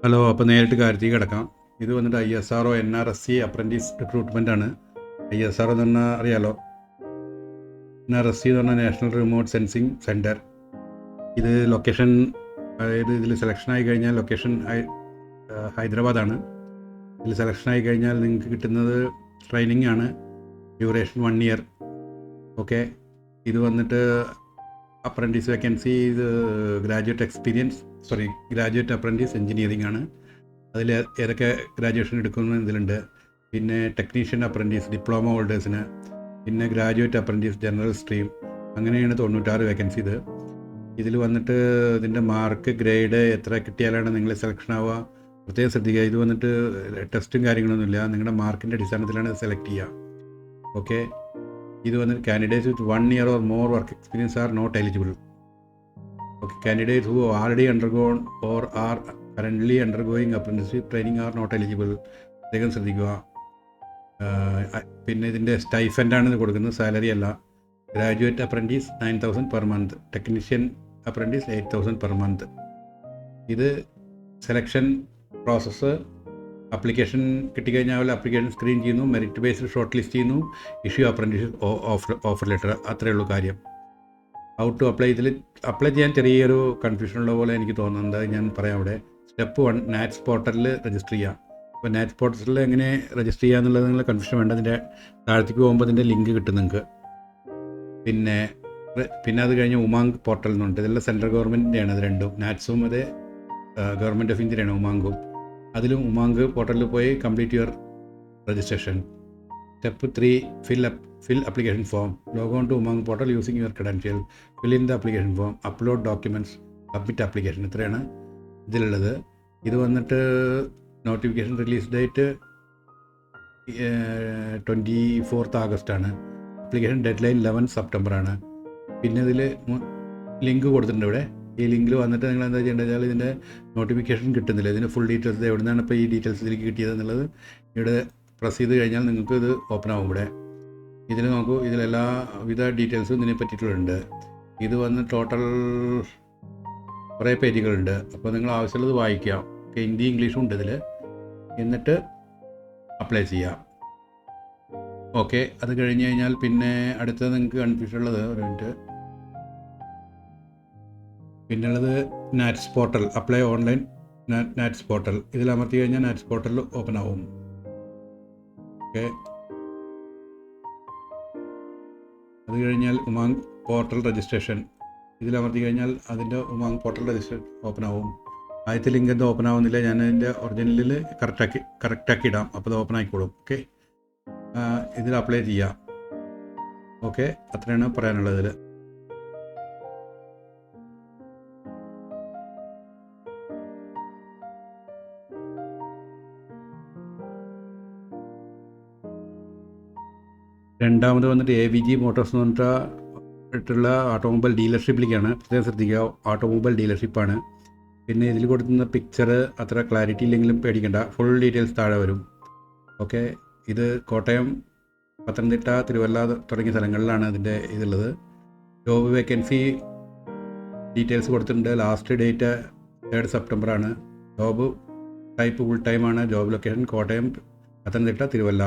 Hello, അപ്പോൾ നേരിട്ട് കാര്യത്തിലേക്ക് കിടക്കാം. ഇത് വന്നിട്ട് ISRO NRSC അപ്രൻറ്റീസ് റിക്രൂട്ട്മെൻ്റ് ആണ്. ISRO എന്ന് പറഞ്ഞാൽ അറിയാലോ, NRSC എന്ന് പറഞ്ഞാൽ നാഷണൽ റിമോട്ട് സെൻസിങ് സെൻറ്റർ. ഇത് ലൊക്കേഷൻ, അതായത് ഇതിൽ സെലക്ഷൻ ആയി കഴിഞ്ഞാൽ ലൊക്കേഷൻ ഹൈദരാബാദാണ്. ഇതിൽ സെലക്ഷൻ ആയി കഴിഞ്ഞാൽ നിങ്ങൾക്ക് കിട്ടുന്നത് ട്രെയിനിങ് ആണ്, ഡ്യൂറേഷൻ 1 year. ഓക്കെ, ഇത് വന്നിട്ട് അപ്രൻറ്റീസ് വേക്കൻസി, ഇത് ഗ്രാജുവേറ്റ് അപ്രൻറ്റീസ് എഞ്ചിനീയറിംഗ് ആണ്. അതിൽ ഏതൊക്കെ ഗ്രാജുവേഷൻ എടുക്കുന്ന ഇതിലുണ്ട്. പിന്നെ ടെക്നീഷ്യൻ അപ്രൻറ്റീസ് ഡിപ്ലോമ ഹോൾഡേഴ്സിന്, പിന്നെ ഗ്രാജുവേറ്റ് അപ്രൻറ്റീസ് ജനറൽ സ്ട്രീം, അങ്ങനെയാണ് 96 വേക്കൻസി. ഇതിൽ വന്നിട്ട് ഇതിൻ്റെ മാർക്ക്, ഗ്രേഡ് എത്ര കിട്ടിയാലാണ് നിങ്ങൾ സെലക്ഷൻ ആവുക, പ്രത്യേകം ശ്രദ്ധിക്കുക. ഇത് വന്നിട്ട് ടെസ്റ്റും കാര്യങ്ങളൊന്നുമില്ല, നിങ്ങളുടെ മാർക്കിൻ്റെ അടിസ്ഥാനത്തിലാണ് സെലക്ട് ചെയ്യുക. ഓക്കെ, ഇത് വന്നിട്ട് candidates with 1 year or more work experience are not eligible. Okay, candidates who already undergone or are currently undergoing apprenticeship training are not eligible. പ്രത്യേകം ശ്രദ്ധിക്കുക. പിന്നെ ഇതിൻ്റെ സ്റ്റൈഫൻ്റാണ് ഇത് കൊടുക്കുന്നത്, സാലറി അല്ല. Graduate apprentice 9,000 per month, technician apprentice 8,000 per month. ഇത് selection process, application കിട്ടിക്കഴിഞ്ഞാൽ അപ്ലിക്കേഷൻ സ്ക്രീൻ ചെയ്യുന്നു, മെറിറ്റ് ബേസ്ഡ് ഷോർട്ട് ലിസ്റ്റ് ചെയ്യുന്നു, ഇഷ്യൂ അപ്രൻറ്റീസ് ഓഫർ ലെറ്റർ. അത്രയേ ഉള്ളൂ കാര്യം. ഹൗ ടു അപ്ലൈ, ഇതിൽ അപ്ലൈ ചെയ്യാൻ ചെറിയൊരു കൺഫ്യൂഷൻ ഉള്ള പോലെ എനിക്ക് തോന്നുന്നുണ്ട്. ഞാൻ പറയാം. അവിടെ സ്റ്റെപ്പ് 1, നാറ്റ്സ് പോർട്ടലിൽ രജിസ്റ്റർ ചെയ്യാം. അപ്പോൾ നാറ്റ്സ് പോർട്ടലിൽ എങ്ങനെ രജിസ്റ്റർ ചെയ്യുക എന്നുള്ളത് നിങ്ങൾ കൺഫ്യൂഷൻ വേണ്ട. അതിൻ്റെ താഴത്തേക്ക് പോകുമ്പോൾ അതിൻ്റെ ലിങ്ക് കിട്ടും നിങ്ങൾക്ക്. പിന്നെ അത് കഴിഞ്ഞ് ഉമാങ് പോർട്ടൽ എന്നുണ്ട്. ഇതെല്ലാം സെൻട്രൽ ഗവൺമെൻറ്റിൻ്റെയാണ്. അത് രണ്ടും, നാറ്റ്സും അത് ഗവൺമെൻറ് ഓഫ് ഇന്ത്യയാണ്, ഉമാങ്കും. അതിലും ഉമാങ്ക് പോർട്ടലിൽ പോയി complete your registration. Step 3, fill application form. Log on to Umang portal using your credential. Fill in the application form. Upload documents. Submit application. ഇത്രയാണ് ഇതിലുള്ളത്. ഇത് വന്നിട്ട് notification release date 24th August ആണ്. Application dead line 11th September ആണ്. പിന്നെ ഇതിൽ link കൊടുത്തിട്ടുണ്ട്. ഇവിടെ ഈ ലിങ്കിൽ വന്നിട്ട് നിങ്ങൾ എന്താ ചെയ്യേണ്ടത് വെച്ചാൽ, ഇതിൻ്റെ നോട്ടിഫിക്കേഷൻ കിട്ടുന്നില്ല, ഇതിൻ്റെ ഫുൾ ഡീറ്റെയിൽസ് എവിടെ നിന്നാണ് ഇപ്പോൾ ഈ ഡീറ്റെയിൽസ് ഇതിലേക്ക് കിട്ടിയതെന്നുള്ളത് ഇവിടെ പ്രസ് ചെയ്ത് കഴിഞ്ഞാൽ നിങ്ങൾക്ക് ഇത് ഓപ്പൺ ആവും. ഇതിൽ നോക്കൂ, ഇതിലെല്ലാ വിധ ഡീറ്റെയിൽസും ഇതിനെ പറ്റിയിട്ടുള്ളത്. ഇത് വന്ന് ടോട്ടൽ കുറേ പേജുകളുണ്ട്. അപ്പോൾ നിങ്ങൾ ആവശ്യമുള്ളത് വായിക്കാം. ഹിന്ദി ഇംഗ്ലീഷും ഉണ്ട് ഇതിൽ. എന്നിട്ട് അപ്ലൈ ചെയ്യാം. ഓക്കെ, അത് കഴിഞ്ഞ് കഴിഞ്ഞാൽ പിന്നെ അടുത്തത് നിങ്ങൾക്ക് കൺഫ്യൂഷൻ ഉള്ളത്, ഒരു മിനിറ്റ്, പിന്നുള്ളത് നാറ്റ്സ് പോർട്ടൽ. Apply online നാറ്റ്സ് portal. ഇതിൽ അമർത്തി കഴിഞ്ഞാൽ നാറ്റ്സ് പോർട്ടൽ ഓപ്പൺ ആവും. ഓക്കെ, അത് കഴിഞ്ഞാൽ ഉമാങ് പോർട്ടൽ രജിസ്ട്രേഷൻ. ഇതിൽ അമർത്തി കഴിഞ്ഞാൽ അതിൻ്റെ ഉമാങ് പോർട്ടൽ രജിസ്ട്രേഷൻ ഓപ്പൺ ആവും. ആദ്യത്തെ ലിങ്ക് എന്താ ഓപ്പൺ ആവുന്നില്ല, ഞാൻ അതിൻ്റെ ഒറിജിനലിൽ കറക്റ്റാക്കി ഇടാം, അപ്പോൾ അത് ഓപ്പൺ ആയിക്കോളും. ഓക്കെ, ഇതിൽ അപ്ലൈ ചെയ്യാം. ഓക്കെ, അത്രയാണ് പറയാനുള്ളത്. ഇതിൽ രണ്ടാമത് വന്നിട്ട് AVG മോട്ടോഴ്സ് എന്ന് പറഞ്ഞിട്ടുള്ള ഓട്ടോമൊബൈൽ ഡീലർഷിപ്പിലേക്കാണ്. പ്രത്യേകം ശ്രദ്ധിക്കുക, ഓട്ടോമൊബൈൽ ഡീലർഷിപ്പാണ്. പിന്നെ ഇതിൽ കൊടുക്കുന്ന പിക്ചർ അത്ര ക്ലാരിറ്റി ഇല്ലെങ്കിലും പേടിക്കേണ്ട, ഫുൾ ഡീറ്റെയിൽസ് താഴെ വരും. ഓക്കെ, ഇത് കോട്ടയം, പത്തനംതിട്ട, തിരുവല്ല തുടങ്ങിയ സ്ഥലങ്ങളിലാണ് ഇതിൻ്റെ ഇതുള്ളത്. ജോബ് വേക്കൻസി ഡീറ്റെയിൽസ് കൊടുത്തിട്ടുണ്ട്. ലാസ്റ്റ് ഡേറ്റ് 3rd September ആണ്. ജോബ് ടൈപ്പ് ഫുൾ ടൈമാണ്. Job location Kottayam, Pathanamthitta, Thiruvalla.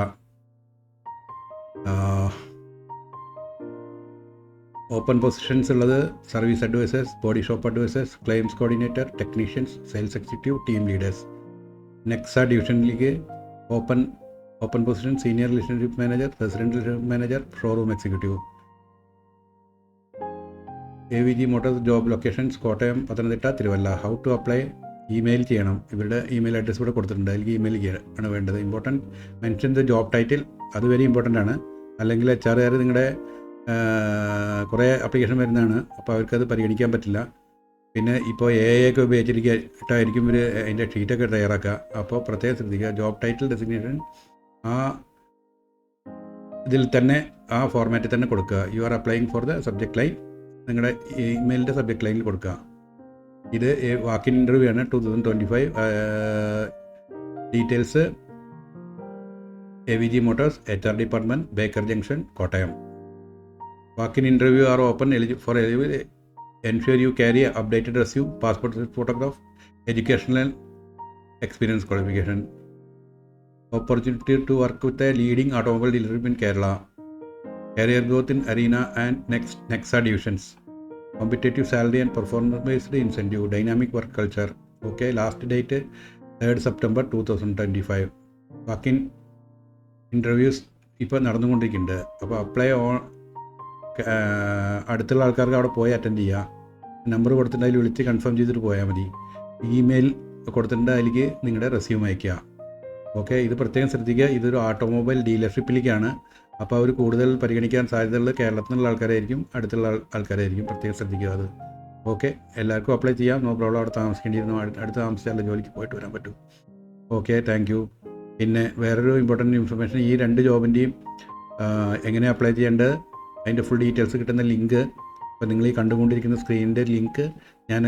Open positions ഉള്ളത് service advisors, body shop advisors, claims coordinator, technicians, sales executive, team leaders. Nexa ഡിവിഷനിലേക്ക് open position senior relationship manager, resident relationship manager, showroom executive. AVG motors job locations Kottayam, Pathanamthitta, Thiruvalla. How to apply, email ചെയ്യണം. ഇവരുടെ email address ഇവിടെ കൊടുത്തിട്ടുണ്ട്. അതിലേക്ക് email ആണ് വേണ്ടത്. Important mention the job title, അത് very important ആണ്. അല്ലെങ്കിൽ HR നിങ്ങളുടെ കുറേ ആപ്ലിക്കേഷൻ വരുന്നതാണ്, അപ്പോൾ അവർക്കത് പരിഗണിക്കാൻ പറ്റില്ല. പിന്നെ ഇപ്പോൾ AI ഒക്കെ ഉപയോഗിച്ചിട്ടായിരിക്കും ഇവർ അതിൻ്റെ ഷീറ്റൊക്കെ തയ്യാറാക്കുക. അപ്പോൾ പ്രത്യേകം ശ്രദ്ധിക്കുക, ജോബ് ടൈറ്റിൽ ഡെസിഗ്നേഷൻ ആ ഇതിൽ തന്നെ, ആ ഫോർമാറ്റിൽ തന്നെ കൊടുക്കുക. You are applying for the subject line, നിങ്ങളുടെ ഇമെയിലിൻ്റെ സബ്ജക്റ്റ് ലൈനിൽ കൊടുക്കുക. ഇത് വാക്കിൻ ഇൻ്റർവ്യൂ ആണ്. 2025 details AVG Motors, HR department, Baker junction, Kottayam. Walk-in interview are open for eligible. Ensure you carry updated resume, passport photograph, educational experience qualification. Opportunity to work with a leading automobile dealership in Kerala. Career growth in Arena and Nexa divisions. Competitive salary and performance-based incentive. Dynamic work culture. Okay, last date 3rd September 2025. Walk-in interviews ഇപ്പോൾ നടന്നുകൊണ്ടിരിക്കുന്നുണ്ട്. അപ്പോൾ apply അടുത്തുള്ള ആൾക്കാർക്ക് അവിടെ പോയി attend ചെയ്യുക. Number കൊടുത്തിട്ട് അതിൽ വിളിച്ച് കൺഫേം ചെയ്തിട്ട് പോയാൽ മതി. ഇമെയിൽ കൊടുത്തിട്ട് അതിലേക്ക് നിങ്ങളുടെ റെസ്യൂം അയയ്ക്കുക. ഓക്കെ, ഇത് പ്രത്യേകം ശ്രദ്ധിക്കുക. ഇതൊരു ഓട്ടോമൊബൈൽ ഡീലർഷിപ്പിലേക്കാണ്. അപ്പോൾ അവർ കൂടുതൽ പരിഗണിക്കാൻ സാധ്യതയുള്ള കേരളത്തിൽ നിന്നുള്ള ആൾക്കാരായിരിക്കും, അടുത്തുള്ള ആൾക്കാരായിരിക്കും. പ്രത്യേകം ശ്രദ്ധിക്കുക അത്. ഓക്കെ, എല്ലാവർക്കും അപ്ലൈ ചെയ്യാം. No problem. അവിടെ താമസിക്കേണ്ടിയിരുന്നു. അടുത്ത് താമസിച്ചാലേ ജോലിക്ക് പോയിട്ട് വരാൻ പറ്റും. Okay, thank you. പിന്നെ വേറൊരു ഇമ്പോർട്ടൻറ്റ് ഇൻഫർമേഷൻ, ഈ 2 ജോബിൻ്റെയും എങ്ങനെ അപ്ലൈ ചെയ്യേണ്ടത് അതിൻ്റെ ഫുൾ ഡീറ്റെയിൽസ് കിട്ടുന്ന ലിങ്ക്, അപ്പോൾ നിങ്ങൾ ഈ കണ്ടുകൊണ്ടിരിക്കുന്ന സ്ക്രീനിൻ്റെ ലിങ്ക് ഞാൻ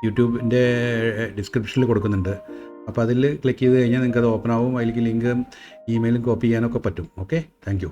യൂട്യൂബിൻ്റെ ഡിസ്ക്രിപ്ഷനിൽ കൊടുക്കുന്നുണ്ട്. അപ്പോൾ അതിൽ ക്ലിക്ക് ചെയ്ത് കഴിഞ്ഞാൽ നിങ്ങൾക്ക് അത് ഓപ്പൺ ആവും. അതിലേക്ക് ലിങ്ക് ഇമെയിലും കോപ്പി ചെയ്യാനൊക്കെ പറ്റും. Okay, thank U.